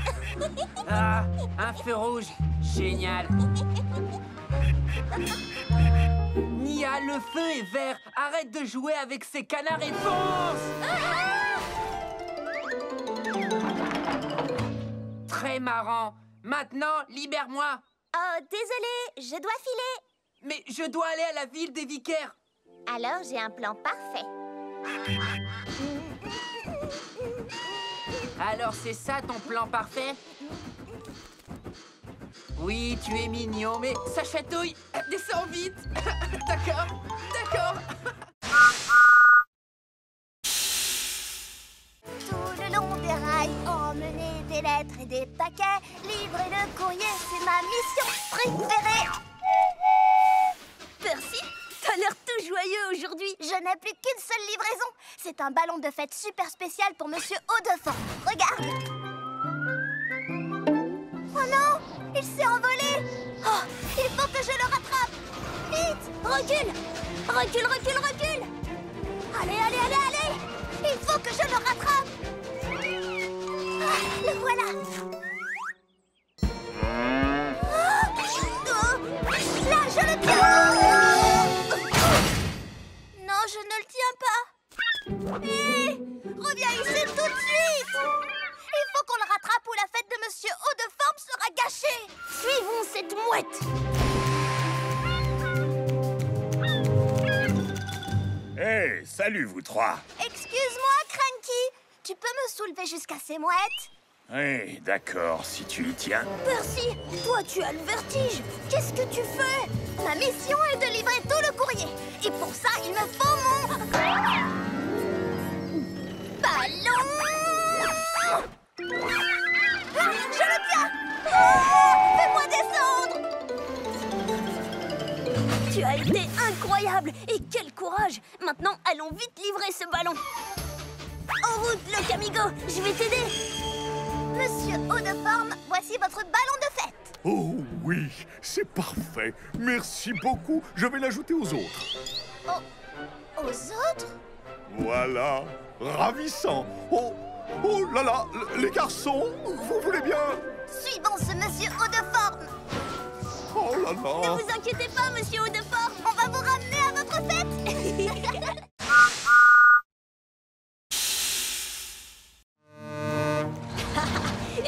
Ah, un feu rouge. Génial. Nia, le feu est vert. Arrête de jouer avec ces canards et fonce! Très marrant. Maintenant, libère-moi. Oh, désolé, je dois filer. Mais je dois aller à la ville des vicaires. Alors, j'ai un plan parfait. Alors, c'est ça ton plan parfait? Oui, tu es mignon, mais ça chatouille. Descends vite. D'accord, d'accord. Tout le long des rails, emmener des lettres et des paquets, livrer le courrier, c'est ma mission préférée. Percy, t'as l'air tout joyeux aujourd'hui. Je n'ai plus qu'une seule livraison. C'est un ballon de fête super spécial pour Monsieur Haut-de-Fan. Regarde. Oh non, Il s'est envolé. Oh, il faut que je le rattrape. Vite, recule. Recule, recule, recule. Allez, allez, allez, allez. Il faut que je le rattrape. Ah, le voilà. Là, je le tiens. Non, je ne le tiens pas. Hé, reviens ici tout de suite. Il faut qu'on le rattrape ou la fête de Monsieur Haut de Forme sera gâchée. Suivons cette mouette. Hey, salut vous trois. Excuse-moi, Cranky. Tu peux me soulever jusqu'à ces mouettes? Oui, d'accord, si tu y tiens. Percy, toi tu as le vertige. Qu'est-ce que tu fais? Ma mission est de livrer tout le courrier. Et pour ça, il me faut mon... ballon. Ah, je le tiens. Ah, fais-moi descendre. Tu as été incroyable. Et quel courage. Maintenant, allons vite livrer ce ballon. En route, le Camigo. Je vais t'aider. Monsieur Haut de Forme, voici votre ballon de fête. Oh oui, c'est parfait. Merci beaucoup. Je vais l'ajouter aux autres. Oh, aux autres? Voilà, ravissant. Oh, oh là là, les garçons, vous voulez bien? Suivons ce Monsieur Haut de Forme. Oh là là. Ne vous inquiétez pas, Monsieur Haut de Forme. On va vous ramener à votre fête.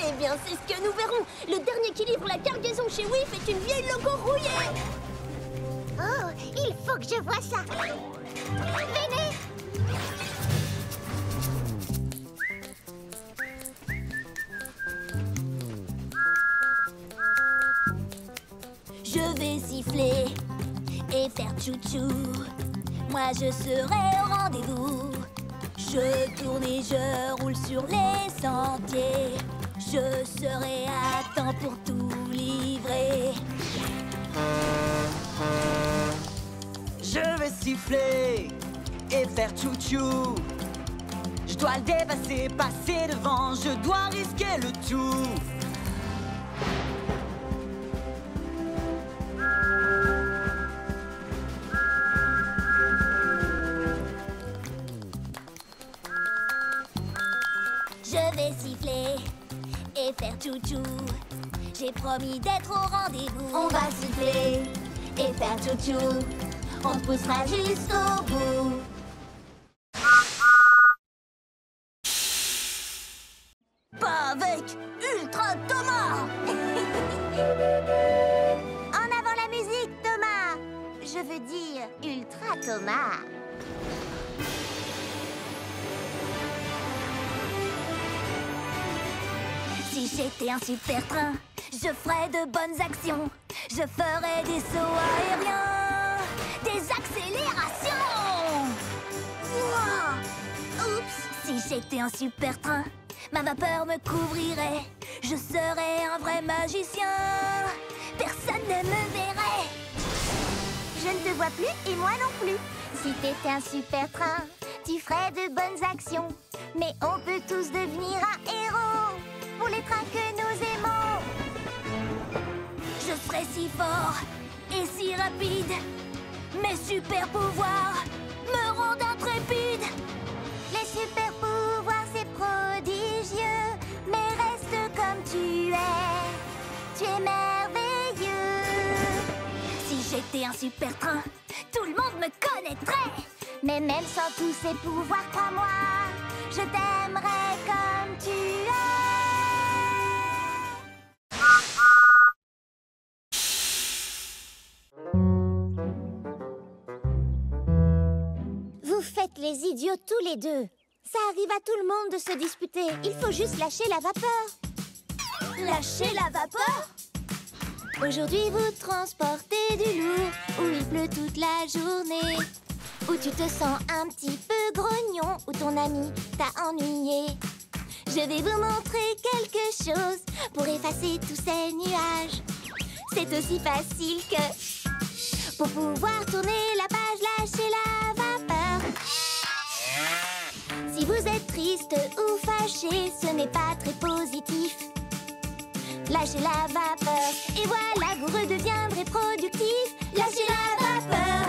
Eh bien, c'est ce que nous verrons. Le dernier qui livre la cargaison chez Whiff est une vieille logo rouillée. Oh, il faut que je vois ça. Venez. Je vais siffler et faire tchou-tchou. Moi, je serai au rendez-vous. Je tourne et je roule sur les sentiers. Je serai à temps pour tout livrer. Je vais siffler et faire tchou-tchou. Je dois le dépasser, passer devant. Je dois risquer le tout. Je vais siffler et faire tchou-tchou. J'ai promis d'être au rendez-vous. On va siffler et faire tchou-tchou. On te poussera jusqu'au bout. Pas avec Ultra Thomas. En avant la musique, Thomas. Je veux dire Ultra Thomas. Si j'étais un super train, je ferais de bonnes actions. Je ferais des sauts aériens, des accélérations. Wow. Oups. Si j'étais un super train, ma vapeur me couvrirait. Je serais un vrai magicien. Personne ne me verrait. Je ne te vois plus et moi non plus. Si t'étais un super train, tu ferais de bonnes actions. Mais on peut tous devenir un héros pour les trains que nous aimons. Je serais si fort et si rapide. Mes super pouvoirs me rendent intrépide. Les super pouvoirs, c'est prodigieux. Mais reste comme tu es. Tu es merveilleux. Si j'étais un super train, tout le monde me connaîtrait. Mais même sans tous ces pouvoirs, crois-moi, je t'aimerais comme tu es. Vous faites les idiots tous les deux. Ça arrive à tout le monde de se disputer. Il faut juste lâcher la vapeur. Lâcher la vapeur? Aujourd'hui, vous transportez du lourd, où il pleut toute la journée, où tu te sens un petit peu grognon, où ton ami t'a ennuyé. Je vais vous montrer quelque chose pour effacer tous ces nuages. C'est aussi facile que... Pour pouvoir tourner la page, lâchez la vapeur. Si vous êtes triste ou fâché, ce n'est pas très positif. Lâchez la vapeur, et voilà, vous redeviendrez productif. Lâchez la vapeur.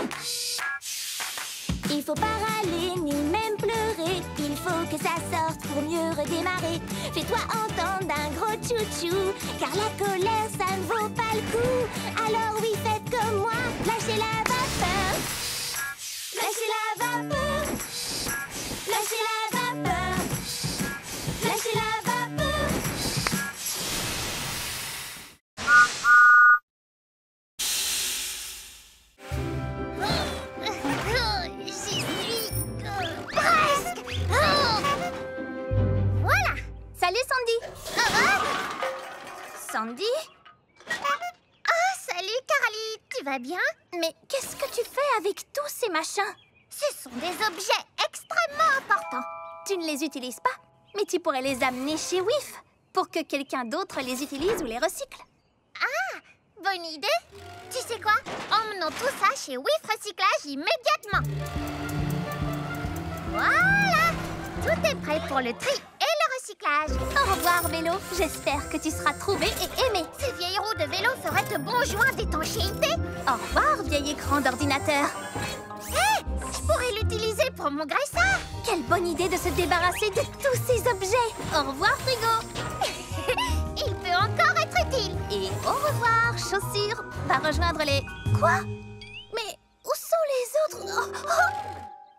Il faut pas râler ni même pleurer. Il faut que ça sorte pour mieux redémarrer. Fais-toi entendre d'un gros tchou-tchou, car la colère, ça ne vaut pas le coup. Alors oui, faites comme moi, lâchez la vapeur. Lâchez la vapeur. Lâchez la vapeur. Lâchez la vapeur. J'y suis presque. Voilà. Salut Sandy. Sandy? Salut Carly, tu vas bien? Mais qu'est-ce que tu fais avec tous ces machins? Ce sont des objets extrêmement importants. Tu ne les utilises pas, mais tu pourrais les amener chez WIF pour que quelqu'un d'autre les utilise ou les recycle. Ah, bonne idée. Tu sais quoi? Emmenons tout ça chez WIF Recyclage immédiatement. Voilà, tout est prêt pour le tri et le recyclage. Au revoir, vélo. J'espère que tu seras trouvé et aimé. Ces vieilles roues de vélo feraient de bons joints d'étanchéité. Au revoir, vieil écran d'ordinateur. Hé, je pourrais l'utiliser pour mon graisseur. Quelle bonne idée de se débarrasser de tous ces objets. Au revoir, frigo. Il peut encore être utile. Et au revoir, chaussures. Va rejoindre les... Quoi? Mais où sont les autres?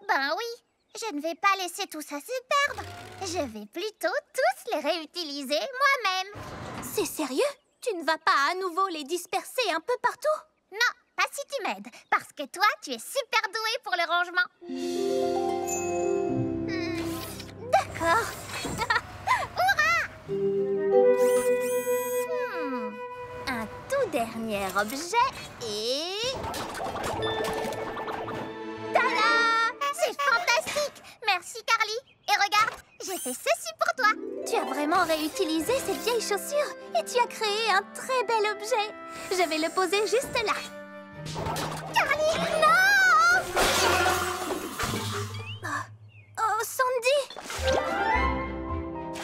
Ben oui, je ne vais pas laisser tout ça se perdre. Je vais plutôt tous les réutiliser moi-même. C'est sérieux? Tu ne vas pas à nouveau les disperser un peu partout? Non, pas si tu m'aides. Parce que toi, tu es super doué pour le rangement. D'accord. Hurrah! Un tout dernier objet et... Tada! C'est fantastique! Merci, Carly. Et regarde, j'ai fait ceci pour toi. Tu as vraiment réutilisé ces vieilles chaussures et tu as créé un très bel objet. Je vais le poser juste là. Carly, non! Oh, Sandy!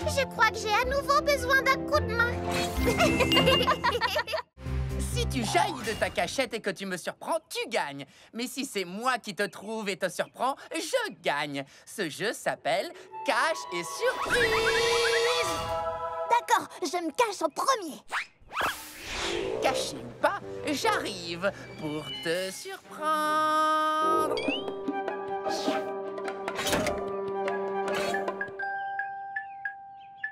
Je crois que j'ai à nouveau besoin d'un coup de main. Si tu jaillis de ta cachette et que tu me surprends, tu gagnes. Mais si c'est moi qui te trouve et te surprends, je gagne. Ce jeu s'appelle Cache et Surprise. D'accord, je me cache en premier. Caché ou pas, j'arrive pour te surprendre.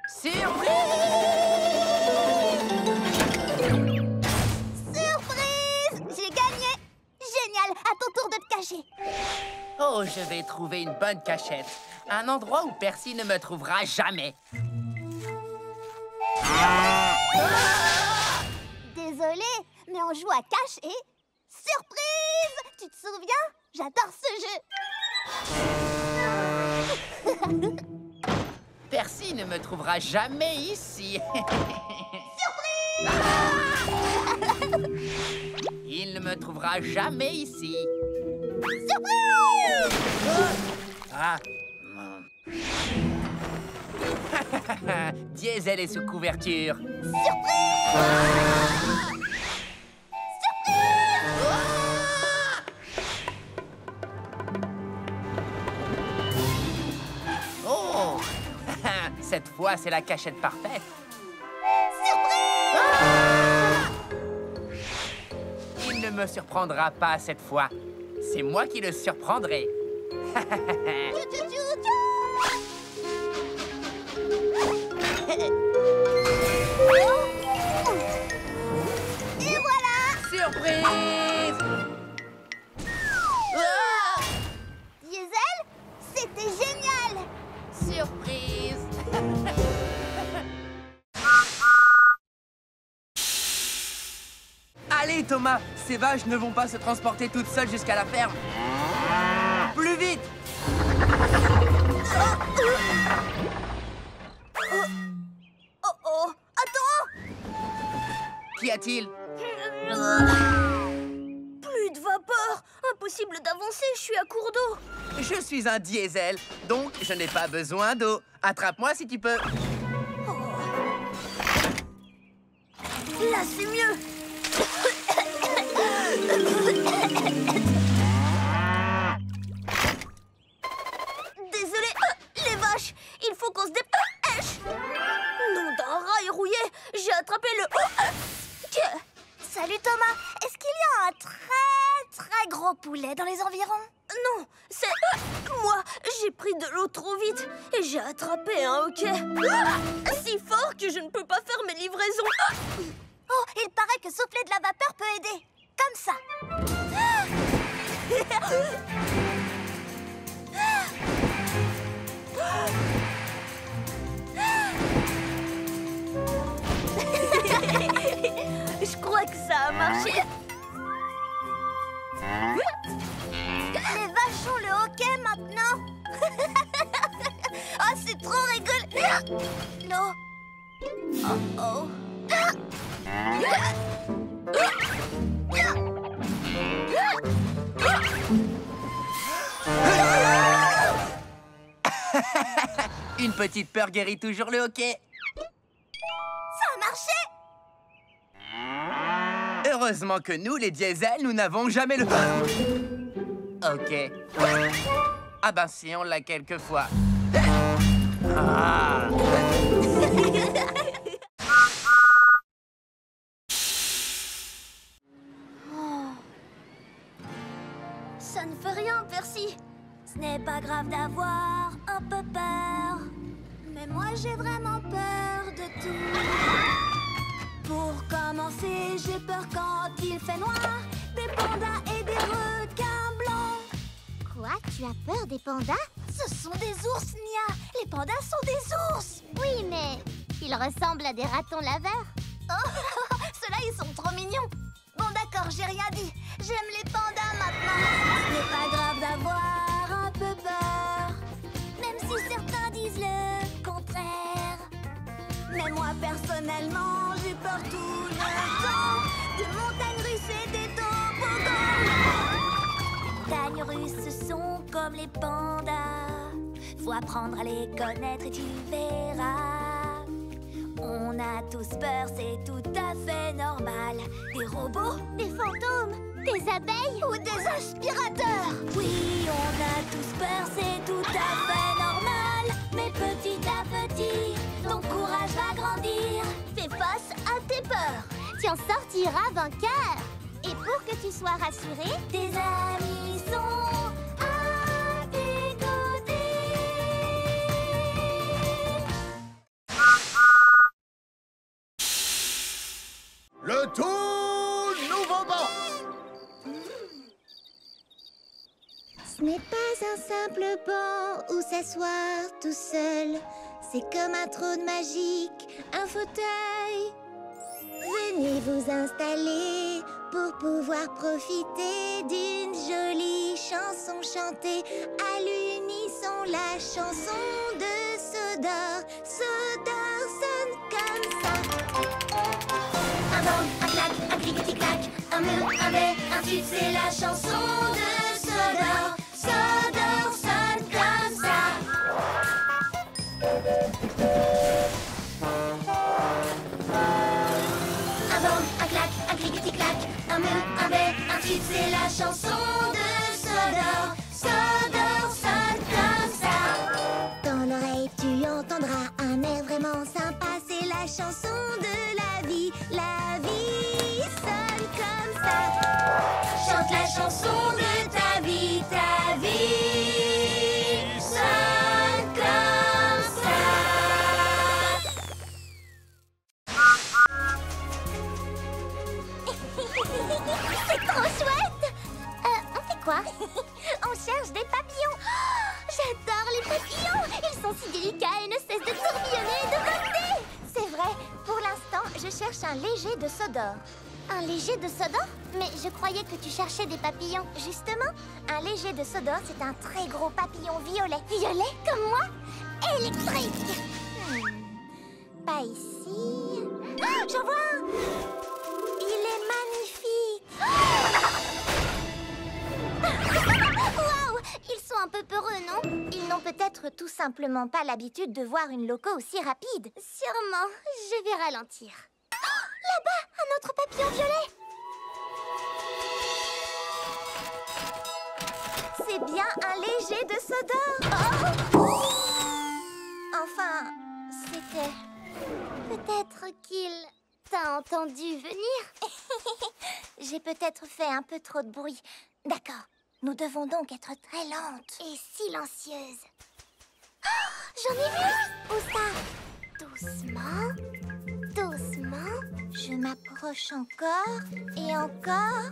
Surprise! J'ai gagné! Génial! À ton tour de te cacher. Oh, je vais trouver une bonne cachette. Un endroit où Percy ne me trouvera jamais. Désolée, mais on joue à cache et... Surprise! Tu te souviens? J'adore ce jeu. Percy ne me trouvera jamais ici. Surprise! Il ne me trouvera jamais ici. Surprise! Ah. Diesel est sous couverture. Surprise! Oh! Cette fois, c'est la cachette parfaite. Il ne me surprendra pas cette fois. C'est moi qui le surprendrai. Et voilà! Surprise! Ah! Diesel, c'était génial! Surprise! Allez, Thomas, ces vaches ne vont pas se transporter toutes seules jusqu'à la ferme. Plus vite! Oh, attends! Qu'y a-t-il? Plus de vapeur! Impossible d'avancer, je suis à court d'eau. Je suis un diesel, donc je n'ai pas besoin d'eau. Attrape-moi si tu peux. Là, c'est mieux. Désolée, les vaches, il faut qu'on se dépêche. Nom d'un rail rouillé, j'ai attrapé le... Salut Thomas, est-ce qu'il y a un très gros poulet dans les environs? Non, c'est... moi, j'ai pris de l'eau trop vite et j'ai attrapé un hoquet. Si fort que je ne peux pas faire mes livraisons. Oh, il paraît que souffler de la vapeur peut aider. Comme ça. Je crois que ça a marché. Les vaches ont le hockey maintenant. Ah, c'est trop rigolo. Non. Oh. Une petite peur guérit toujours le hockey. Ça a marché. Heureusement que nous, les diesels, nous n'avons jamais le... Ok. Ah ben si, on l'a quelquefois. Ah. Ça ne fait rien, Percy. Ce n'est pas grave d'avoir un peu peur. Mais moi, j'ai vraiment peur de tout. Pour commencer, j'ai peur quand il fait noir. Des pandas et des requins blancs. Quoi? Tu as peur des pandas? Ce sont des ours, Nia. Les pandas sont des ours. Oui, mais ils ressemblent à des ratons laveurs. Oh, ceux-là, ils sont trop mignons. Bon, d'accord, j'ai rien dit. J'aime les pandas maintenant. Ce n'est pas grave d'avoir un peu peur. Même si certains disent le contraire. Mais moi, personnellement, j'ai peur tout le temps. De montagnes russes et des toboggans. Montagnes russes, ce sont comme les pandas. Faut apprendre à les connaître et tu verras. On a tous peur, c'est tout à fait normal. Des robots, Des fantômes, des abeilles ou des aspirateurs. Oui, on a tous peur, c'est tout à fait normal. Mais petit à petit, ton courage va grandir. Fais face à tes peurs. Tu en sortiras vainqueur. Et pour que tu sois rassuré, Tes amis sont à tes côtés. Le tout nouveau banc. ce n'est pas un simple banc où s'asseoir tout seul. C'est comme un trône magique, un fauteuil. Venez vous installer pour pouvoir profiter d'une jolie chanson chantée à l'unisson, la chanson de Sodor. Sodor sonne comme ça. Un bang, un clac, un clic-tic-clac, un mur, un bais, un tube, c'est la chanson de Sodor. Sodor sonne comme ça. Un bang, un clac, un clic-tic-clac, un mur, un bais, un tube, c'est la chanson de Sodor. Sodor sonne comme ça. Dans l'oreille tu entendras un air vraiment sympa. C'est la chanson de la vie. La vie sonne comme ça. Chante la chanson de ta vie sonne comme ça. C'est trop chouette. On fait quoi? On cherche des papillons. Oh, j'adore les papillons. Ils sont si délicats et ne cessent de tourbillonner et de voler. C'est vrai. Pour l'instant, je cherche un léger de Sodor. Un léger de Sodor? Mais je croyais que tu cherchais des papillons. Justement, un léger de Sodor, c'est un très gros papillon violet. Violet comme moi? Électrique. Pas ici. Ah, j'en vois un. Il est magnifique. Waouh! Ils sont un peu peureux, non? Ils n'ont peut-être tout simplement pas l'habitude de voir une loco aussi rapide. Sûrement. Je vais ralentir. Là-bas, un autre papillon violet. C'est bien un léger de Sodor. Oh! Enfin, c'était... Peut-être qu'il t'a entendu venir. J'ai peut-être fait un peu trop de bruit. D'accord, nous devons donc être très lentes et silencieuses. Oh, j'en ai vu! Où ça? Doucement, doucement. Je m'approche encore et encore.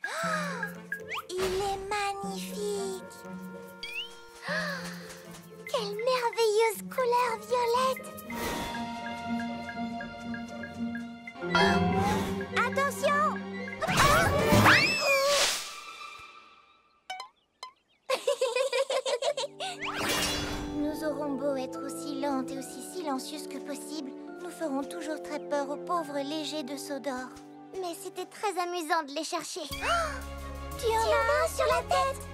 Oh, il est magnifique. Oh, quelle merveilleuse couleur violette. Oh, attention! Nous aurons beau être aussi lentes et aussi silencieuses que possible, nous ferons toujours très peur aux pauvres légers de Sodor. Mais c'était très amusant de les chercher. Oh, tu en as un sur la tête!